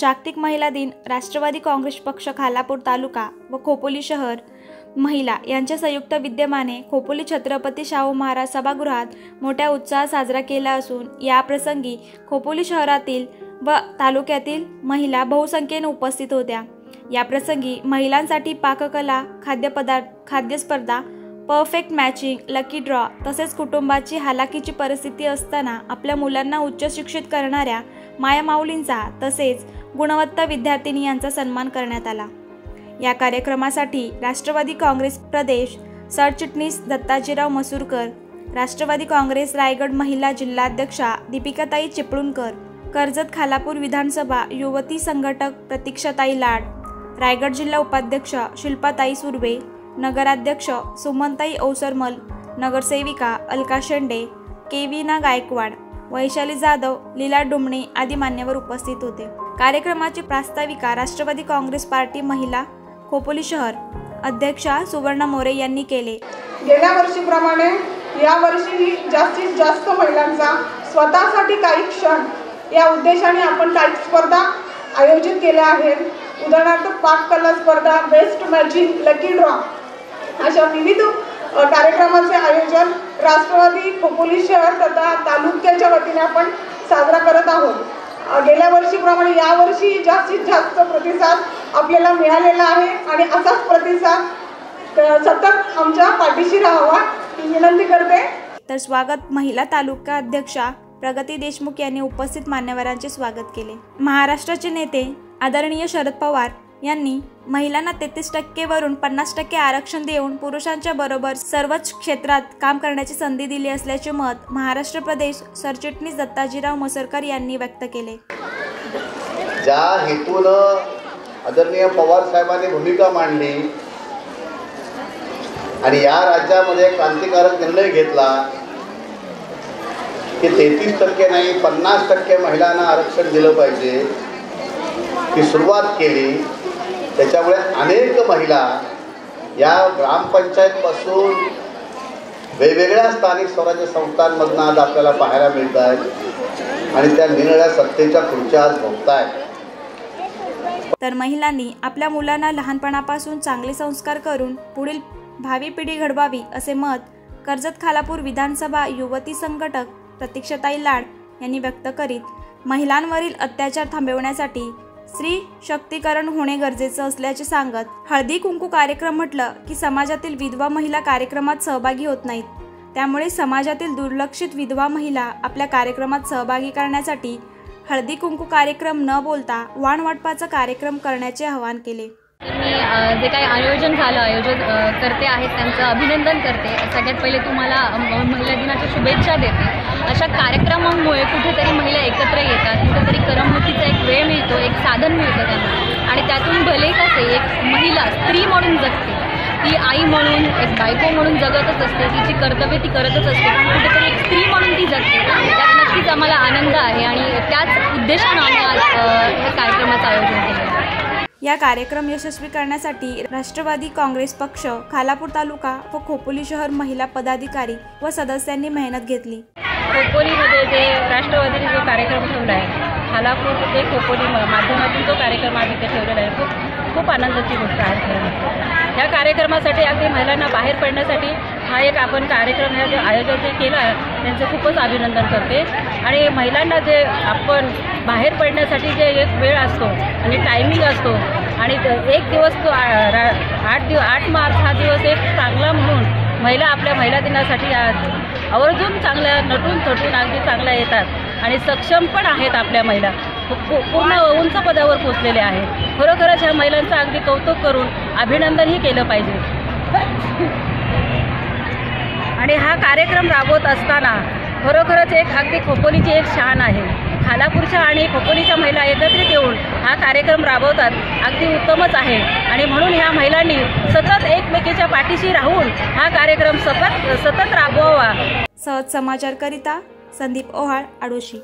जागतिक महिला दिन राष्ट्रवादी काँग्रेस पक्ष खालापूर तालुका व खोपोली शहर महिला यांच्या संयुक्त विद्यमाने खोपोली छत्रपती शाहू महाराज सभागृहात मोठ्या उत्साहात साजरा केला असून या प्रसंगी खोपोली शहरातील व तालुक्यातील महिला बहुसंख्येने उपस्थित होत्या। या प्रसंगी महिलांसाठी पाककला, खाद्य स्पर्धा, परफेक्ट मॅचिंग, लकी ड्रॉ तसेच कुटुंबाची हालाकीची परिस्थिती असताना आपल्या मुलांना उच्च शिक्षित करणाऱ्या मायामाऊलींचा तसेच गुणवत्ता विद्यार्थिनी यांचा सन्मान करण्यात आला। या कार्यक्रमासाठी राष्ट्रवादी काँग्रेस प्रदेश सरचिटणीस दत्ताजीराव मसूरकर, राष्ट्रवादी काँग्रेस रायगड महिला जिल्हाध्यक्षा दीपिकाताई चिपळूणकर, कर्जत खालापूर विधानसभा युवती संघटक प्रतीक्षाताई लाड, रायगड जिल्हा उपाध्यक्ष शिल्पाताई सुर्वे, नगराध्यक्ष सुमनताई औसरमल, नगरसेविका अलका शेंडे, केविना गायकवाड, वैशाली जाधव, लीला डुमणे आदी मान्यवर उपस्थित होते। कार्यक्रमाची प्रास्ताविका राष्ट्रवादी काँग्रेस पार्टी महिला खोपोली शहर अध्यक्षा सुवर्ण मोरे यांनी केले। गेल्या वर्षीप्रमाणे या वर्षी जास्तीत जास्त महिलांचा स्वतःसाठी काही क्षण या उद्देशाने आपण काही स्पर्धा आयोजित केल्या आहेत। उदाहरणार्थ पाककला स्पर्धा, बेस्ट मॅचिंग, लकी ड्रॉ अशा विविध कार्यक्रमाचे आयोजन राष्ट्रवादी खोपोली शहर तथा तालुक्याच्या वतीने आपण साजरा करत आहोत। गेल्या वर्षीप्रमाणे यावर्षी जास्तीत जास्त प्रतिसाद आपल्याला मिळालेला आहे आणि असाच प्रतिसाद सतत आमच्या पाठीशी राहावा ही विनंती करते। तर स्वागत महिला तालुका अध्यक्षा प्रगती देशमुख यांनी उपस्थित मान्यवरांचे स्वागत केले। महाराष्ट्राचे नेते आदरणीय शरद पवार यांनी महिलांना 33% वरून 50% आरक्षण देऊन पुरुषांच्या बरोबर सर्वच क्षेत्रात काम करण्याची संधी दिली असल्याचे मत महाराष्ट्र प्रदेश सरचिटणीस दत्ताजीराव मसूरकर यांनी व्यक्त केले। ज्या हेतूनं आदरणीय पवार साहेबांनी भूमिका मांडली आणि या राज्यामध्ये क्रांतिकारक निर्णय घेतला की 33% नाही 50% महिलांना आरक्षण दिलं पाहिजे, ती सुरुवात केली। त्याच्यामुळे अनेक महिला या ग्रामपंचायतपासून वेगवेगळ्या स्थानिक स्वराज्य संस्थांमधून आज आपल्याला पाहायला मिळत आहेत आणि त्या निरनिराळ्या सत्तेच्या खुर्च्या आज भोगतायत। तर महिलांनी आपल्या मुलांना लहानपणापासून चांगले संस्कार करून पुढील भावी पिढी घडवावी असे मत कर्जत खालापूर विधानसभा युवती संघटक प्रतीक्षाताई लाड यांनी व्यक्त करीत महिलांवरील अत्याचार थांबवण्यासाठी स्त्री शक्तीकरण होणे गरजेचे असल्याचे सांगत हळदी कुंकू कार्यक्रम म्हटलं की समाजातील विधवा महिला कार्यक्रमात सहभागी होत नाहीत, त्यामुळे समाजातील दुर्लक्षित विधवा महिला आपल्या कार्यक्रमात सहभागी करण्यासाठी हळदी कुंकू कार्यक्रम न बोलता वाणवाटपाचा कार्यक्रम करण्याचे आवाहन केले। जे काही आयोजन करते आहेत त्यांचं अभिनंदन करते। सगळ्यात पहिले तुम्हाला महिला दिनाच्या शुभेच्छा देते। अशा कार्यक्रमांमुळे कुठेतरी महिला एकत्र येतात, कुठेतरी करमणुकीचा एक वेळ मिळतो, एक साधन मिळतं त्यांना आणि त्यातून भले कसे एक महिला स्त्री म्हणून जगते, ती आई म्हणून एक बायको म्हणून जगतच असते, तिची कर्तव्य ती करतच असते, पण कुठेतरी एक स्त्री म्हणून ती जगते। त्यात नक्कीच आम्हाला आनंद आहे आणि त्याच उद्देशानं आम्ही आज या कार्यक्रमाचं आयोजन केलं। या कार्यक्रम यशस्वी करण्यासाठी राष्ट्रवादी काँग्रेस पक्ष खालापूर तालुका व खोपोली शहर महिला पदाधिकारी व सदस्यांनी मेहनत घेतली। खोपोलीमध्ये जे राष्ट्रवादीने जो कार्यक्रम ठेवला आहे, खालापूर ते खोपोली माध्यमातून जो कार्यक्रम आम्ही इथे ठेवलेला आहे, खूप आनंदाची गोष्ट आहे खरं। ह्या कार्यक्रमासाठी अगदी महिलांना बाहेर पडण्यासाठी हा एक आपण कार्यक्रम हे आयोजन जे केलं आहे त्यांचं खूपच अभिनंदन करते। आणि महिलांना जे आपण बाहेर पडण्यासाठी जे एक वेळ असतो आणि टायमिंग असतो आणि एक दिवस तो 8 मार्च हा दिवस एक चांगला म्हणून महिला आपल्या महिला दिनासाठी आवर्जून चांगल्या नटून थटून अगदी चांगल्या येतात आणि सक्षम पण आहेत। आपल्या महिला पूर्ण उंच पदावर पोचलेल्या आहेत। खरोखरच ह्या महिलांचं अगदी कौतुक करून अभिनंदनही केलं पाहिजे। आणि हा कार्यक्रम राबवत असताना खरोखरच एक अगदी खोपोलीची एक शान आहे। खालापूरच्या आणि खोपोलीच्या महिला एकत्रित येऊन हा कार्यक्रम राबवतात, अगदी उत्तमच आहे। आणि म्हणून ह्या महिलांनी सतत एकमेकीच्या पाठीशी राहून हा कार्यक्रम सतत राबवावा। सहज समाचारकरिता संदीप ओहाळ आडोशी।